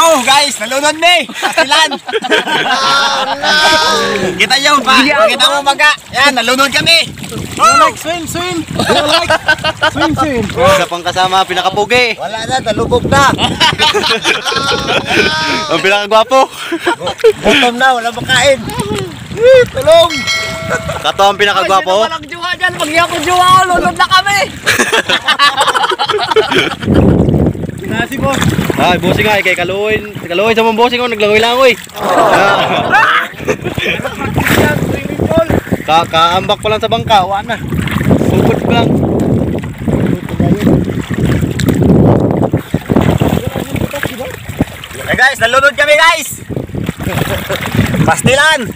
Oh guys, nalunod ni. Pastilan. Kita nyo pa. Kita mo maga. Yan, nalunod kami. Swim. Isa pang kasama, pinakapugi. Wala na, talubog na. Ang pinakagwapo. Gutom na, wala makain. Tulong. Kato ang pinakagwapo. Walang juwa dyan. Pag ko juwa, lunod na kami. Nasi boss. Ay, bossing ay, kay kaluoy sa mong bossing ko, naglangoy-langoy. Kaambak pa lang sa bangka, wala na. Sugod pa lang. Hey guys, nalunod kami guys. Pastilan.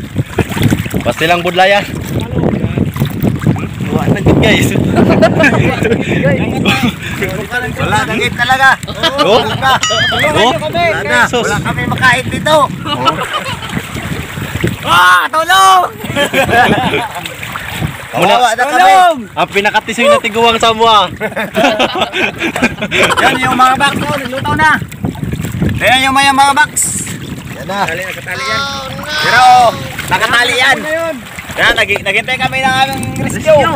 Pastilang budlayan. Wala na din guys. Wala kagit talaga. Oh? Oh? Wala na. Sus. Wala kami makain dito. Tulong! Kawawa na kami. Ang pinakatisoy na tiguang sa mua. Yan yung mga box ko, nilutaw na. Yan yung mga box. Yan na. Nakatali yan. Pero, nakatali yan. Yan, naghintay kami ng aming rescue.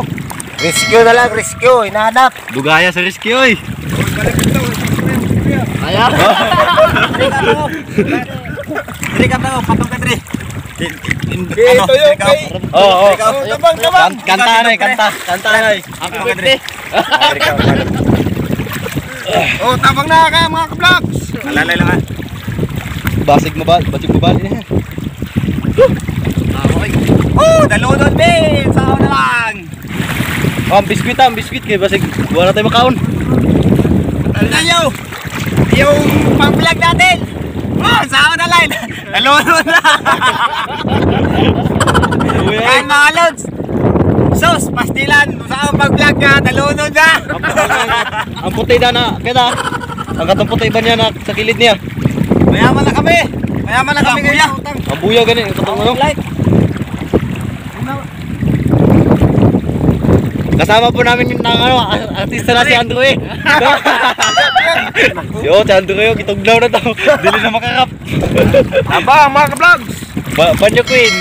Rescue na lang, rescue. Hinahanap. Dugaya sa rescue oy. Ayan. Hindi ka to, patong ka tre. Ano? Ikaw? Oo. Kanta na. Ako ka tre. Oh, tabang na ka mga ka-vlogs. Alalay lang ha. Basig mo ba niya? Oh, dalunod din. Sao na lang. Ang biskwit kay basig wala tayo makaon. Tignan nyo. Yung pang-vlog natin. Oh, sao na lang. Dalunod na. Kain mga lods. Sos, pastilan. Sao pag-vlog ka, dalunod na. Ang puti na kita. Ang katong puti ba niya na sa kilid niya? Mayaman na kami. Mayaman na kami kuya. Ang buya gani, ang katong ano? Kasama po namin yung artista na si Andrew. Yo, si Andrew, kituglaw na daw. Dili na makakap. Abang mga ka-vlogs. Banyo Queen.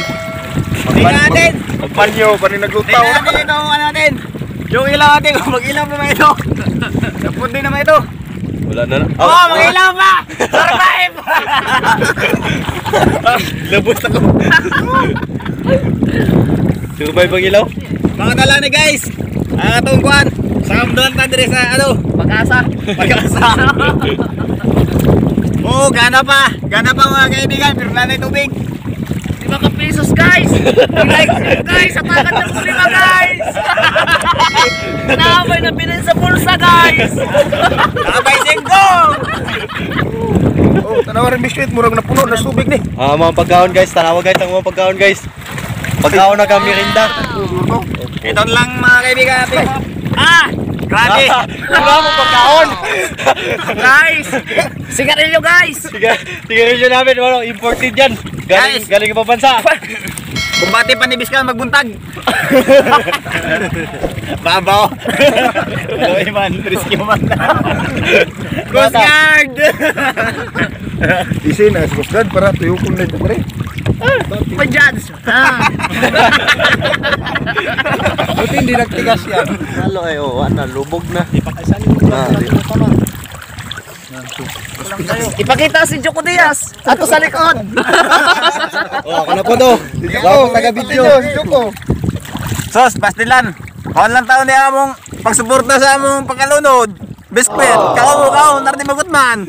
Tingnan natin. Panyo, panin naglutaw. Tingnan natin ito ano natin. Yung ilaw natin, mag-ilaw naman ito. Napundi naman ito. Wala na. Oh, mag-ilaw pa! Survive! Labos ako. Survive ang ilaw? Mga talani guys, ang atong kuhan. Sa kamdalan ta dire sa ano? Pag-asa. Oh, gana pa mga kaibigan, pero nanay tubig. 5 pesos guys! Guys, atakan ng kulima guys! Naabay na bilhin sa bulsa guys! Naabay singko! Oh, tanawa rin biskwit, murag napuno na subig ni. Mga pagkaon guys, tanawa guys ang mga pagkaon guys. Pagkaon na kami rinda. Ito lang mga kaibigan natin. Grabe! Wala mo pagkaon! Guys! Sigarilyo guys! Sigarilyo namin, imported yan. Galing ibang bansa. Kumbati pa ni Biskan magbuntag. Babaw. Hello Iman, rescue man. Coast Guard! Isin na, Coast Guard para tuyukon na ito pre. Pa-judge! Buti hindi nagtigas yan. Halo ay ano, lubog na. Ipakita si Joko Diaz ato sa likod. Ako na po do. Ako, taga-video. Sos, pastilan. Kawan lang taon ni among pagsuporta sa among pagkalunod. Biskwit, kao nardi magutman.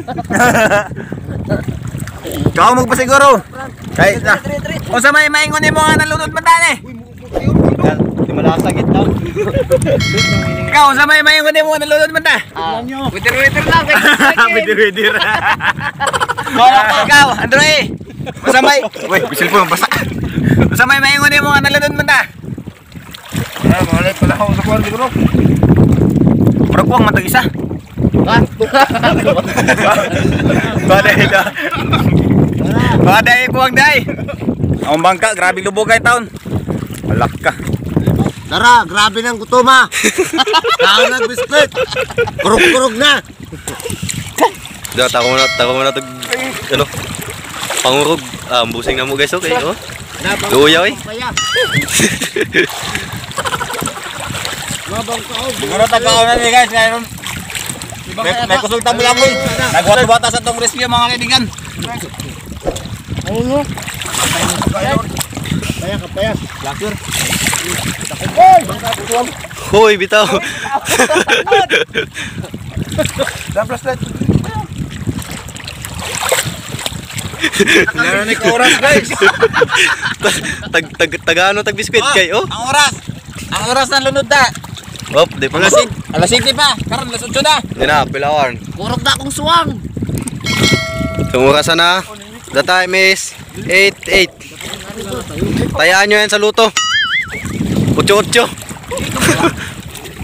Kao magpasiguro. Kay na. O sa may maingon nimo nga nalunod man tani. Di malasagit daw. Ikaw sa may maingon nimo nga nalunod man ta. Witir lang kay. Witir. Ikaw, Andre. O sa may, bisil po basa. O sa may maingon nimo nga nalunod man ta. Malit pala ako sa kuwan siguro. Pero kuwang matag isa. Baday kuwang day. Ang bangka, grabe lubog kay taon. Alak ka. Tara, grabe ng gutoma. Kaon ng biskwit. Kurog-kurog na. Da, tako mo na tag ano? Pangurog. Busing na mo guys, okay, oh. Luya eh. Siguro tagkaon na guys, ngayon. May kusulta mo lang mo. Nagwat-wata sa tong rescue mga kaibigan. Ayun. Paya. Lakir. Hoy, bitaw. Damplas light. Laro ni oras guys. Tag biskwit kay, oh. Ang oras ng lunod ta. Op, di pa. Alas 7 pa. Karon alas 8 na. Di na, pilawan. Kurog na akong suwang. Sumurasan na. The time is 8:08. Tayaan nyo yan sa luto. 8:08.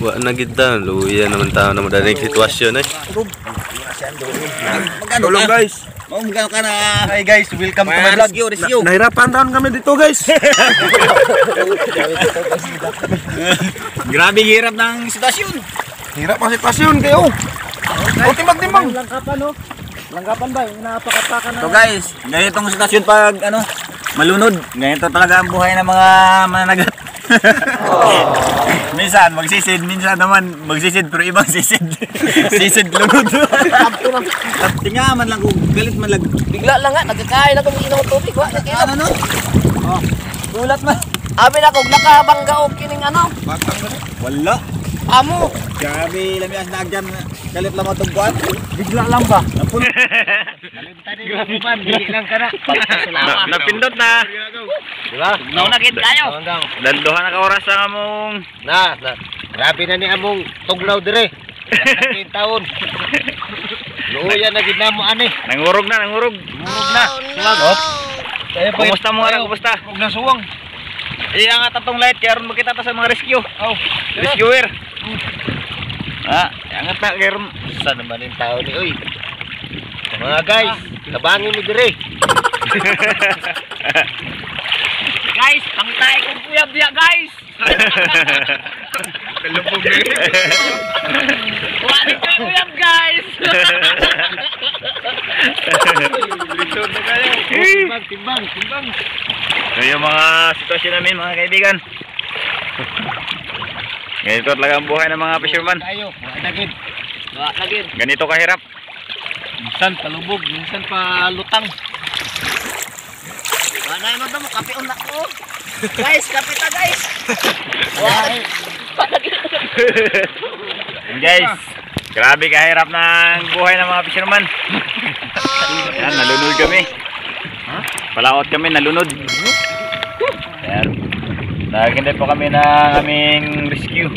Wa na kita. Luya naman tayo na madaling sitwasyon eh. Tulong guys. Magkano ka na. Hi guys, welcome to my vlog. Rescue. Nahirapan taon kami dito guys. Grabe hirap ng sitwasyon. Hirap ang sitwasyon kayo. O timbang-timbang. Langkapan ba? Inaapakapakan So guys, ganitong sitwasyon pag malunod. Ganito talaga ang buhay ng mga mananagat. Minsan magsisid, minsan naman magsisid pero ibang sisid. Sisid lunod. Tinga man lang kung galit man lang. Bigla lang nga, nagkakain ako ng inom tubig. Wa, Ano no? Oh, gulat man. Abi na ko, nakabangga o kining ano. Wala. Amo. Grabe lamias na agyan. Galit lang matugbuan. Bigla lang ba? Grabe man, bili lang ka na. Napindot na. Diba? Naunagit kayo. Danduhan na ka oras ang among. Na. Grabe na ni among tugnaw dire. 15 taon. Luya na gid namo ani. Nangurog na. Oh, no. Kumusta mo nga? Kumusta? Ug nasuwang. Iya nga tatong light kaya ron makita ta sa mga rescue. Oh, Rescuer. Angat na kaya ron. sa naman yung tao ni oy. Mga guys, tabangin mi dire. Guys, pangtay kong kuyab diya, guys. Kalupog na rin. Wala kayo kuyab, guys. Lisod na kayo. Timbang. So yung mga sitwasyon namin mga kaibigan. Ganito talaga ang buhay ng mga fisherman. Tayo, wala gid. Wala lagi. Ganito kahirap. Minsan palubog, minsan palutang. Wala na naman mo, kape on ako. Guys, kape ta, guys. Wala. Guys, grabe kahirap ng buhay ng mga fisherman. Yan, nalunod kami. Palaot kami, nalunod. Yan. Nakakintay po kami ng aming rescue.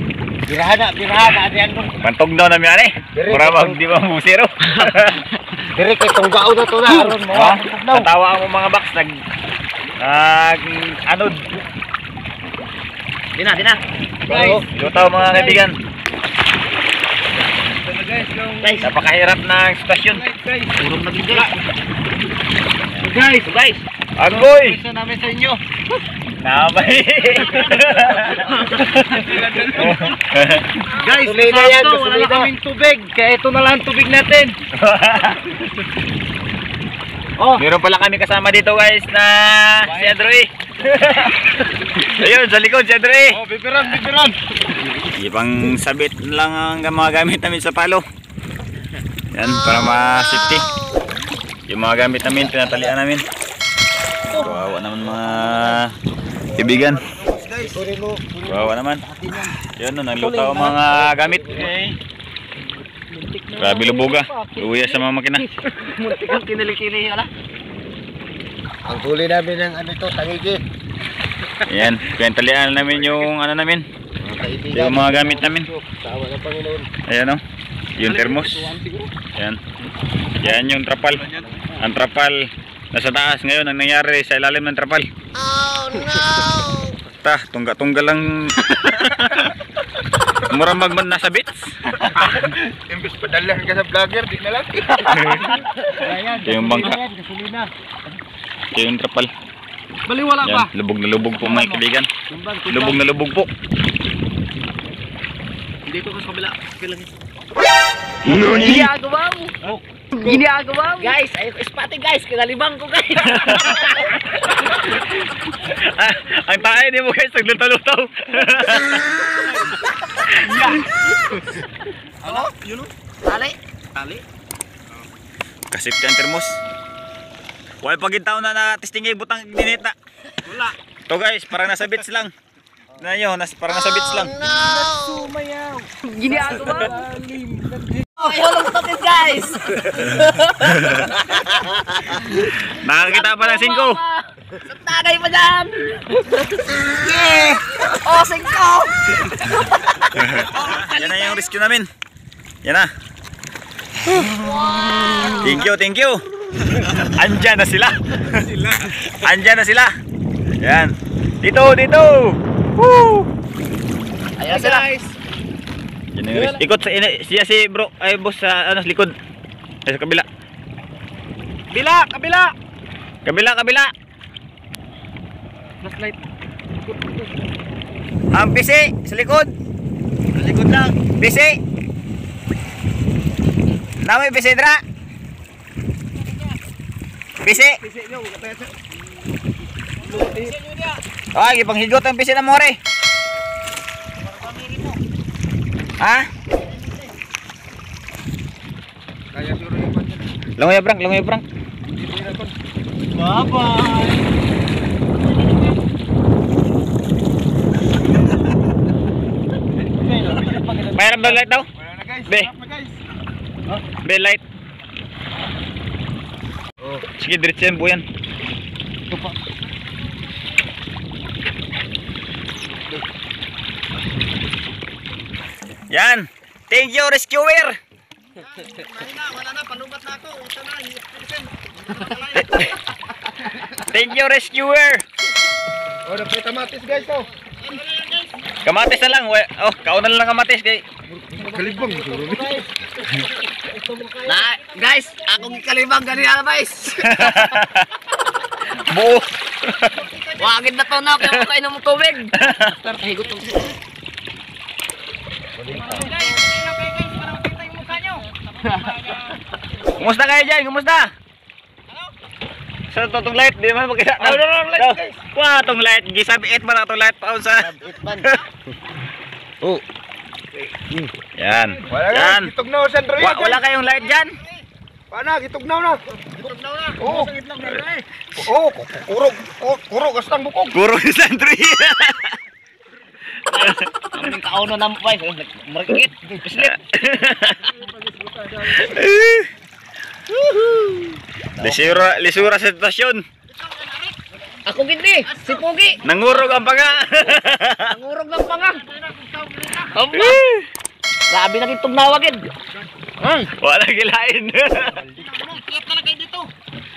Birahana diyan mo. Pantog daw namin yan eh. Para mag di ba musiro. Dire kay tunggao na to na aron mo. Natawa ang mga box anod. Di na. Lutaw mga kaibigan. Guys, Napakahirap na sitwasyon. urong na bigla. Guys. Agoy! Isa namin sa inyo. Nabay! Guys, tuloy na yan, sakto, wala na kaming tubig. Kaya ito na lang ang tubig natin. Meron pala kami kasama dito guys na si Androy. Ayun, sa likod si Androy. Oh, bibiran. Ipang sabit lang ang mga gamit namin sa palo. Yan, para ma-safety. Yung mga gamit namin, pinatalian namin. Kawawa naman mga kaibigan. Kawawa naman. Yan, nagluto ang mga gamit. Grabe lubuga. Uwi sa mga makina. Muntik ang kinili-kili, ala. Ang huli namin ng ano ito, tangigi. Yan, pinatalian namin yung ano namin. Yung mga gamit namin. Tawa ng Panginoon. Ayan o. Yung thermos. Yan. Yan yung trapal. Ang trapal nasa taas ngayon. Ang nangyari sa ilalim ng trapal. Oh, no. Tungga-tungga lang. Mura magman nasa bits. Imbes padalahan ka sa vlogger, di na lang. Ito yung bangka. Ito yung trapal. Baliwala Yan, lubog na lubog po mga kaibigan. Lubog na lubog po. Dito ko sa kabila. Kailangan. Noni? Ginagawa mo. Ginagawa mo. Guys, ayun spotty guys. Kinalibang ko guys. Ang tae ni mo guys, naglutaw-lutaw. Ano? Yun o? Tali. Tali? Kasip ka ang termos. Wala pagin tao na testing yung butang dinita. Wala. Ito guys, parang nasa beach lang. Na yun, parang nasa beach lang. Ginagawa. Ayun lang to guys. Nakakita pa ng 5. Sa tagay pa dyan. Yeah. Oh, 5. Yan na yung rescue namin. Yan na. Thank you, thank you. Andyan na sila. Andyan na sila. Yan. Dito, dito. Woo! Ayan sila. Guys. Yan yung ikot sa siya si bro, ay boss sa ano, likod. Ay, sa kabila. Kabila! Kabila! Kabila, kabila. Flashlight. Ang pisi sa likod. Sa likod lang. Pisi. Namoy pisi dra. Pisi. Pisi nyo. Ay, ipanghigot ang pisi na more. Ha? Kaya siguro yung pan dyan. Langoy brang, langoy brang. Bye-bye! Mayroon daw light daw? Wala na guys. Be. Sarap na guys. Be light. Oh. Sige, diretso yan, buyan. Ito pa. Yan. Thank you, rescuer. Wala na, panubat na ako. Uta na, Thank you, rescuer. oh, dapat kamatis guys, oh. Kamatis na lang. Oh, kauna na lang kamatis. Kay. Kalibang siguro ni. Na, guys, akong ikalibang ganyan guys. Buo. Wagin na to na, kaya ako kayo ng tubig. Pero higot ko. Kumusta kayo dyan? Kumusta? Sa tong light, di man makita. Wah, tong light, gisabi it man atong light paun sa. Oh. Yan. Wala na, Yan. gitugnaw sa Android. Wala kayong light dyan? Paano, gitugnaw na. Gitugnaw na. Oo. Oo, kurog astang bukog. Guro ni Sandri. Kaming kauno na mo pa. Marikit. Pislit. Lisura sa sitwasyon. Ako gindi, si Pugi. Nangurog ang panga. Nangurog ng panga. Aba. Grabe na gitugnaw agad. Wala gilain. Kiyat na kayo dito.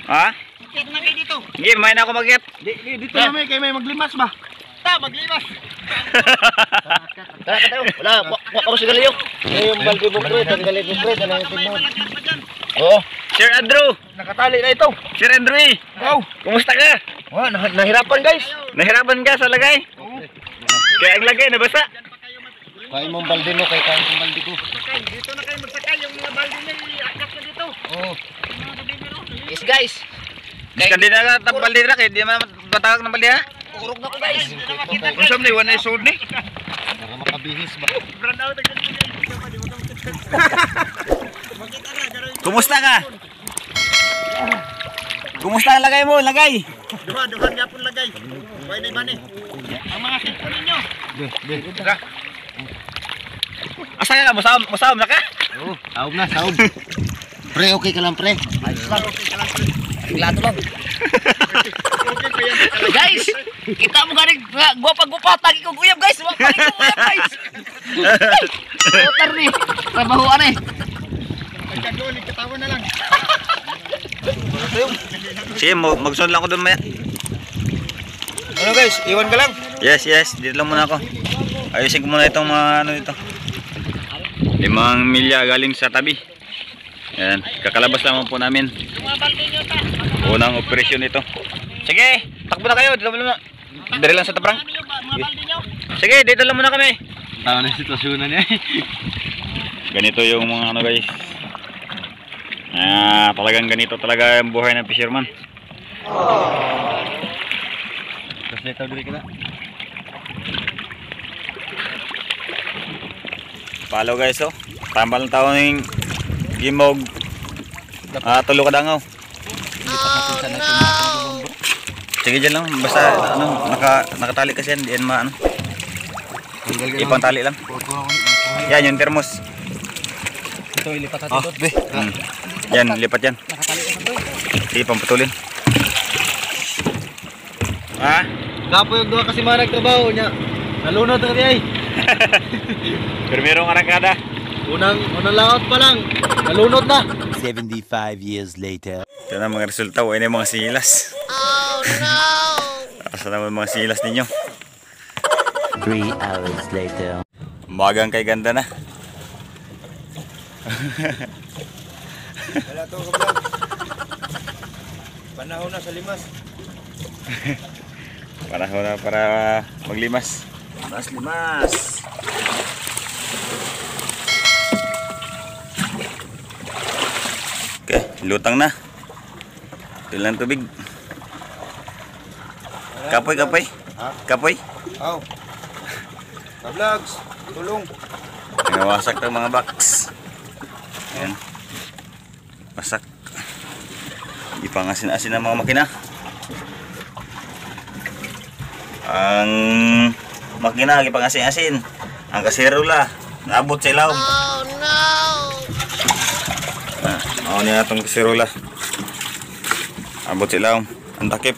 Ha? Kiyat na kayo dito. Sige, may na ako mag-get. Dito na may, kay may maglimas ba? Ta, maglimas. Tara ka tayo. Wala, ako si Galileo. Yung balde mo pre, tanggalin mo pre, tanang timon. Oo. Sir Andrew. Nakatali na ito. Sir Andrew. Ikaw. Kumusta ka? Oh, nahirapan guys. Nahirapan ka sa lagay? Kaya ang lagay nabasa. Kain mong balde mo, kay kain mong balde ko. Dito na kayo magsakay, yung mga balde niya i-akyat na dito. Oo. Yes guys. Iskandi na ka tambal dito kaya di man batagak ng balde ha? Urog na ko guys. Kung saan na iwan na isod ni? Para makabihis ba? Kumusta ka? Kumusta ang lagay mo? Lagay? Duha niya pong lagay. Buhay na iban eh. Ang mga sitpo ninyo. Asa ka? Musawam na ka? Oo, saob na, saob. Pre, okay ka lang pre. Ayos lang, okay ka lang. Lato lang. Okay pa yan. Guys, kita mo galing guwapa-guwapa. Tagi ko guyab guys. Tagi ko guyab guys. Putar ni. Trabahoan eh. Nagkagawin, katawa na lang. Sige, magsunod lang ako doon maya. Ano guys, iwan ka lang. Yes, dito lang muna ako. Ayusin ko muna itong mga ano dito. 5 milya galing sa tabi. Yan, kakalabas lamang po namin. Unang operasyon ito. Sige, takbo na kayo. Dito muna. Dari lang sa tabrang. Sige, dito lang muna kami. Tama na yung sitwasyon na niya. Ganito yung mga ano guys. Talagang ganito talaga yung buhay ng fisherman. Translator diri kana. Palo guys, oh. Tambal ng tao ng gimog. Tulo ka dangaw. Sige dyan lang, basta nakatali kasi yan, di yan ipang tali lang. Yan yung termos. Ito ilipat natin doon. Yan, lipat yan. Sige, pamputulin. Gapo yung duha kasi mga nagtrabaho niya. Nalunod na ay. Primero arangkada. Unang laot pa lang. Nalunod na. 75 years later. Ito na mga resulta, huwag na yung mga sinilas. Oh no! Asa naman mga sinilas ninyo. 3 hours later. Umagang kay ganda na. Wala to kablog. Panahon na sa limas. Panahon na para maglimas. Limas. Okay, lutang na. Kailan tubig. Kapoy. Kapoy. Aw. Kablogs, tulong. Nangawasak ng mga box. Ayan. Wasak. Ipangasin-asin ng mga makina. Ang makina ipangasin-asin. Ang kaserola naabot sa ilaw. Oh no. Ako niya itong kaserola. Abot sa ilaw. Ang takip.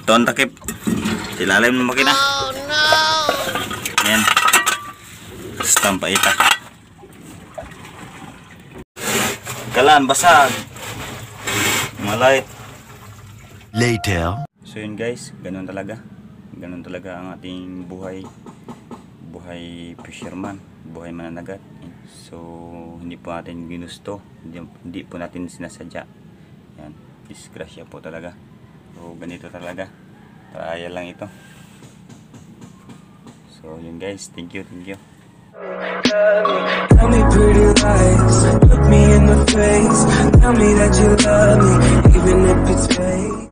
Ito ang takip. Silalim ng makina. Oh no. Ayan. Stampa ita. Kalan, basag. Malait. Later. So yun guys, ganun talaga. Ganun talaga ang ating buhay. Buhay fisherman. Buhay mananagat. So, hindi po natin ginusto. Hindi po natin sinasadya. Yan. Disgrasya po talaga. So, ganito talaga. Trial lang ito. So, yun guys. Thank you. Tell me pretty lies, look me in the face, tell me that you love me, even if it's fake.